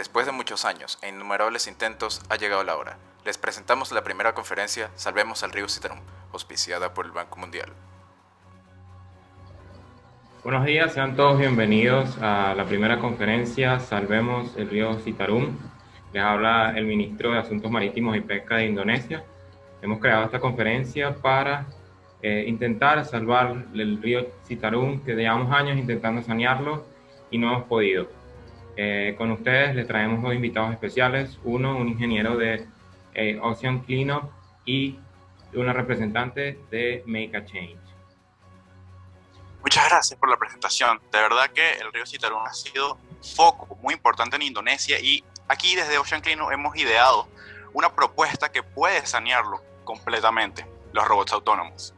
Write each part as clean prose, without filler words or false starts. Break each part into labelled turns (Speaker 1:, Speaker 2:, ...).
Speaker 1: Después de muchos años e innumerables intentos, ha llegado la hora. Les presentamos la primera conferencia Salvemos al río Citarum, auspiciada por el Banco Mundial.
Speaker 2: Buenos días, sean todos bienvenidos a la primera conferencia Salvemos el río Citarum. Les habla el ministro de Asuntos Marítimos y Pesca de Indonesia. Hemos creado esta conferencia para intentar salvar el río Citarum, que llevamos años intentando sanearlo y no hemos podido. Con ustedes les traemos dos invitados especiales, un ingeniero de Ocean Cleanup y una representante de Make a Change.
Speaker 3: Muchas gracias por la presentación. De verdad que el río Citarum ha sido foco muy importante en Indonesia y aquí desde Ocean Cleanup hemos ideado una propuesta que puede sanearlo completamente, los robots autónomos.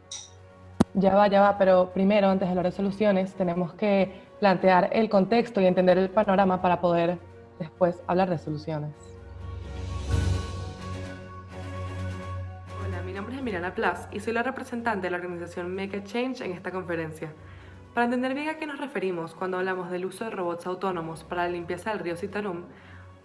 Speaker 4: Ya va, pero primero, antes de hablar de soluciones, tenemos que plantear el contexto y entender el panorama para poder después hablar de soluciones. Hola, mi nombre es Emiliana Plas y soy la representante de la organización Make a Change en esta conferencia. Para entender bien a qué nos referimos cuando hablamos del uso de robots autónomos para la limpieza del río Citarum,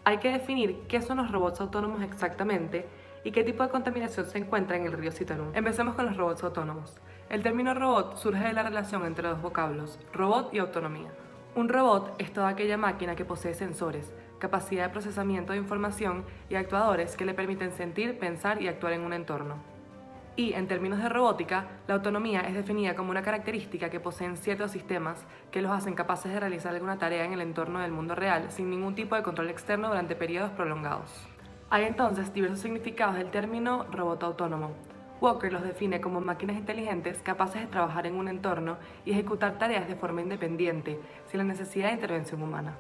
Speaker 4: hay que definir qué son los robots autónomos exactamente y qué tipo de contaminación se encuentra en el río Citarum. Empecemos con los robots autónomos. El término robot surge de la relación entre dos vocablos, robot y autonomía. Un robot es toda aquella máquina que posee sensores, capacidad de procesamiento de información y actuadores que le permiten sentir, pensar y actuar en un entorno. Y, en términos de robótica, la autonomía es definida como una característica que poseen ciertos sistemas que los hacen capaces de realizar alguna tarea en el entorno del mundo real sin ningún tipo de control externo durante periodos prolongados. Hay entonces diversos significados del término robot autónomo. Walker los define como máquinas inteligentes capaces de trabajar en un entorno y ejecutar tareas de forma independiente, sin la necesidad de intervención humana.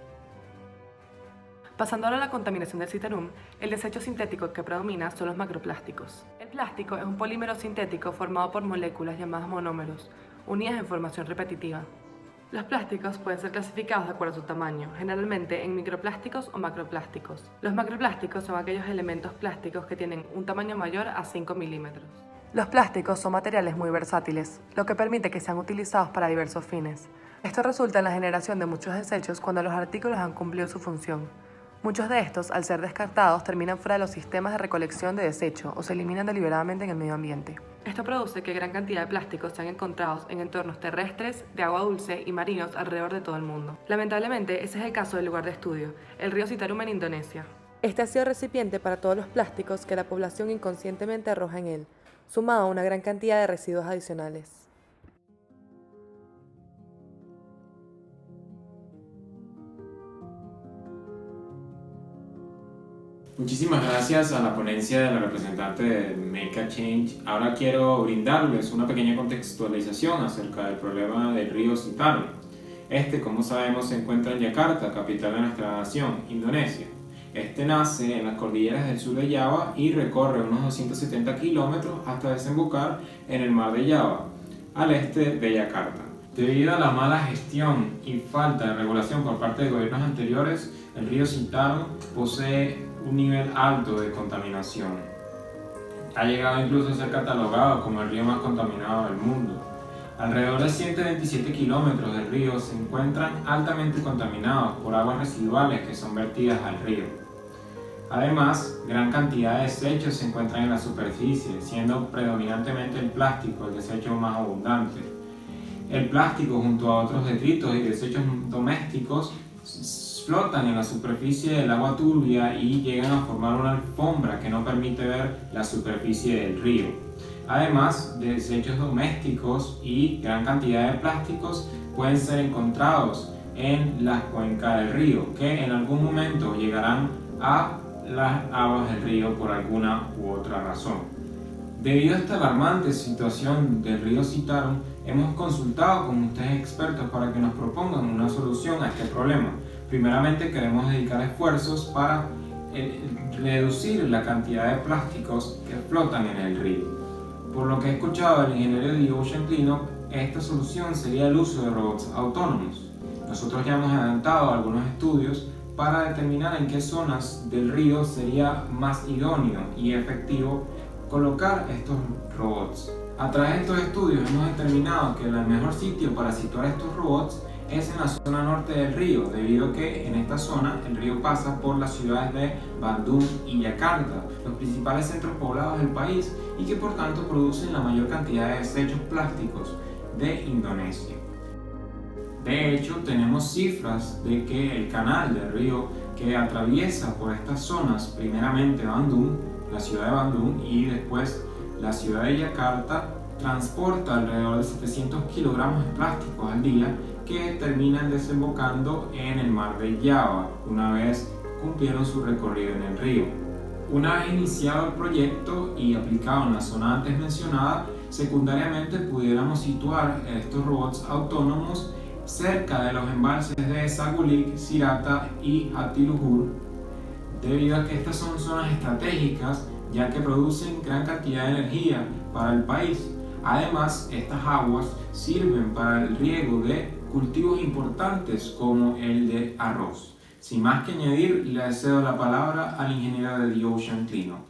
Speaker 4: Pasando ahora a la contaminación del Citarum, el desecho sintético que predomina son los macroplásticos. El plástico es un polímero sintético formado por moléculas llamadas monómeros, unidas en formación repetitiva. Los plásticos pueden ser clasificados de acuerdo a su tamaño, generalmente en microplásticos o macroplásticos. Los macroplásticos son aquellos elementos plásticos que tienen un tamaño mayor a 5 milímetros. Los plásticos son materiales muy versátiles, lo que permite que sean utilizados para diversos fines. Esto resulta en la generación de muchos desechos cuando los artículos han cumplido su función. Muchos de estos, al ser descartados, terminan fuera de los sistemas de recolección de desecho o se eliminan deliberadamente en el medio ambiente. Esto produce que gran cantidad de plásticos sean encontrados en entornos terrestres, de agua dulce y marinos alrededor de todo el mundo. Lamentablemente, ese es el caso del lugar de estudio, el río Citarum en Indonesia. Este ha sido recipiente para todos los plásticos que la población inconscientemente arroja en él, sumado a una gran cantidad de residuos adicionales.
Speaker 2: Muchísimas gracias a la ponencia de la representante de Make a Change. Ahora quiero brindarles una pequeña contextualización acerca del problema del río Citarum. Como sabemos, se encuentra en Yakarta, capital de nuestra nación, Indonesia. Nace en las cordilleras del sur de Java y recorre unos 270 kilómetros hasta desembocar en el mar de Java, al este de Yakarta. Debido a la mala gestión y falta de regulación por parte de gobiernos anteriores, el río Citarum posee un nivel alto de contaminación. Ha llegado incluso a ser catalogado como el río más contaminado del mundo. Alrededor de 127 kilómetros del río se encuentran altamente contaminados por aguas residuales que son vertidas al río. Además, gran cantidad de desechos se encuentran en la superficie, siendo predominantemente el plástico el desecho más abundante. El plástico, junto a otros detritos y desechos domésticos, flotan en la superficie del agua turbia y llegan a formar una alfombra que no permite ver la superficie del río. Además, desechos domésticos y gran cantidad de plásticos pueden ser encontrados en la cuenca del río, que en algún momento llegarán a las aguas del río por alguna u otra razón. Debido a esta alarmante situación del río Citarum, hemos consultado con ustedes expertos para que nos propongan una solución a este problema. Primeramente queremos dedicar esfuerzos para reducir la cantidad de plásticos que flotan en el río. Por lo que he escuchado del ingeniero de Ocean Cleanup, esta solución sería el uso de robots autónomos. Nosotros ya hemos adelantado algunos estudios para determinar en qué zonas del río sería más idóneo y efectivo colocar estos robots. A través de estos estudios hemos determinado que el mejor sitio para situar estos robots es en la zona norte del río, debido a que en esta zona el río pasa por las ciudades de Bandung y Yakarta, los principales centros poblados del país y que por tanto producen la mayor cantidad de desechos plásticos de Indonesia. De hecho, tenemos cifras de que el canal del río que atraviesa por estas zonas, primeramente Bandung, la ciudad de Bandung y después la ciudad de Yakarta, transporta alrededor de 700 kilogramos de plásticos al día que terminan desembocando en el mar de Java una vez cumplieron su recorrido en el río. Una vez iniciado el proyecto y aplicado en la zona antes mencionada, secundariamente pudiéramos situar estos robots autónomos cerca de los embalses de Sagulik, Sirata y Jatiluhur, debido a que estas son zonas estratégicas ya que producen gran cantidad de energía para el país. Además, estas aguas sirven para el riego de cultivos importantes como el de arroz. Sin más que añadir, le cedo la palabra al ingeniero de The Ocean Cleanup.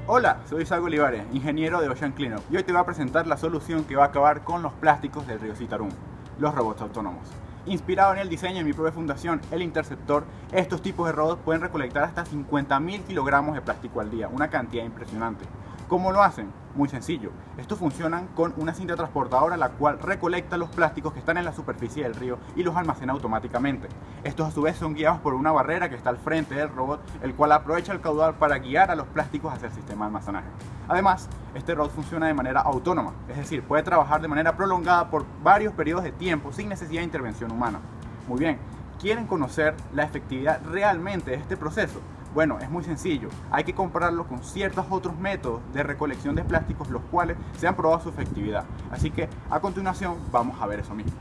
Speaker 5: Hola, soy Isaac Olivares, ingeniero de Ocean Cleanup, y hoy te voy a presentar la solución que va a acabar con los plásticos del río Citarum, los robots autónomos. Inspirado en el diseño de mi propia fundación, El Interceptor, estos tipos de robots pueden recolectar hasta 50.000 kilogramos de plástico al día, una cantidad impresionante. ¿Cómo lo hacen? Muy sencillo. Estos funcionan con una cinta transportadora la cual recolecta los plásticos que están en la superficie del río y los almacena automáticamente. Estos a su vez son guiados por una barrera que está al frente del robot, el cual aprovecha el caudal para guiar a los plásticos hacia el sistema de almacenaje. Además, este robot funciona de manera autónoma, es decir, puede trabajar de manera prolongada por varios periodos de tiempo sin necesidad de intervención humana. Muy bien, ¿quieren conocer la efectividad realmente de este proceso? Bueno, es muy sencillo, hay que compararlo con ciertos otros métodos de recolección de plásticos los cuales se han probado su efectividad. Así que a continuación vamos a ver eso mismo.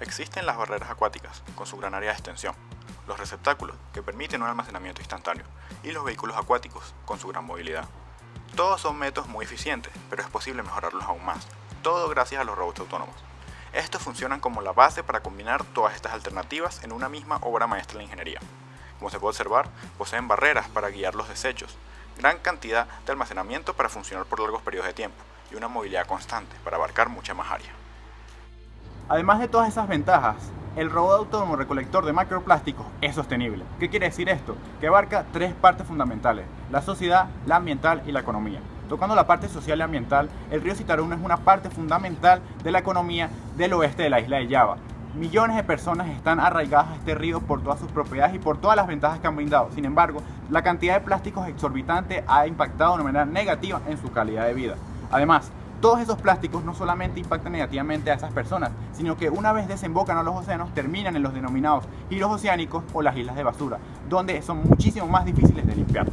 Speaker 3: Existen las barreras acuáticas, con su gran área de extensión, los receptáculos, que permiten un almacenamiento instantáneo, y los vehículos acuáticos, con su gran movilidad. Todos son métodos muy eficientes, pero es posible mejorarlos aún más, todo gracias a los robots autónomos. Estos funcionan como la base para combinar todas estas alternativas en una misma obra maestra de la ingeniería. Como se puede observar, poseen barreras para guiar los desechos, gran cantidad de almacenamiento para funcionar por largos periodos de tiempo y una movilidad constante para abarcar mucha más área.
Speaker 5: Además de todas esas ventajas, el robot autónomo recolector de macroplásticos es sostenible. ¿Qué quiere decir esto? Que abarca tres partes fundamentales: la sociedad, la ambiental y la economía. Tocando la parte social y ambiental, el río Citarum es una parte fundamental de la economía del oeste de la isla de Java. Millones de personas están arraigadas a este río por todas sus propiedades y por todas las ventajas que han brindado. Sin embargo, la cantidad de plásticos exorbitante ha impactado de manera negativa en su calidad de vida. Además, todos esos plásticos no solamente impactan negativamente a esas personas, sino que una vez desembocan a los océanos terminan en los denominados giros oceánicos o las islas de basura, donde son muchísimo más difíciles de limpiar.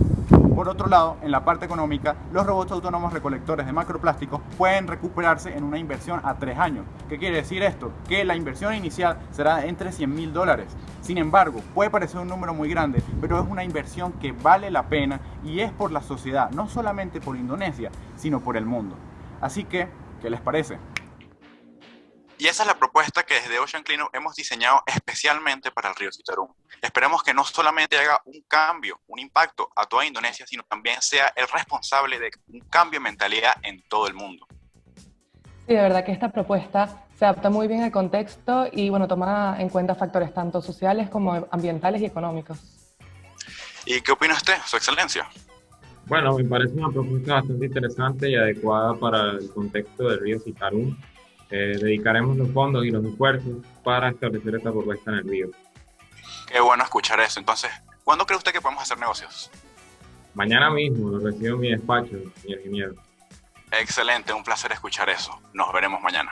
Speaker 5: Por otro lado, en la parte económica, los robots autónomos recolectores de macroplásticos pueden recuperarse en una inversión a 3 años. ¿Qué quiere decir esto? Que la inversión inicial será entre $100.000. Sin embargo, puede parecer un número muy grande, pero es una inversión que vale la pena y es por la sociedad, no solamente por Indonesia, sino por el mundo. Así que, ¿qué les parece?
Speaker 3: Y esa es la propuesta que desde Ocean Cleanup hemos diseñado especialmente para el río Citarum. Esperemos que no solamente haga un cambio, un impacto a toda Indonesia, sino también sea el responsable de un cambio de mentalidad en todo el mundo.
Speaker 4: Sí, de verdad que esta propuesta se adapta muy bien al contexto y bueno, toma en cuenta factores tanto sociales como ambientales y económicos.
Speaker 3: ¿Y qué opina usted, Su Excelencia?
Speaker 2: Bueno, me parece una propuesta bastante interesante y adecuada para el contexto del río Citarum. Dedicaremos los fondos y los esfuerzos para establecer esta propuesta en el río.
Speaker 3: Qué bueno escuchar eso. Entonces, ¿cuándo cree usted que podemos hacer negocios?
Speaker 2: Mañana mismo lo recibo en mi despacho, señor ingeniero.
Speaker 3: Excelente, un placer escuchar eso. Nos veremos mañana.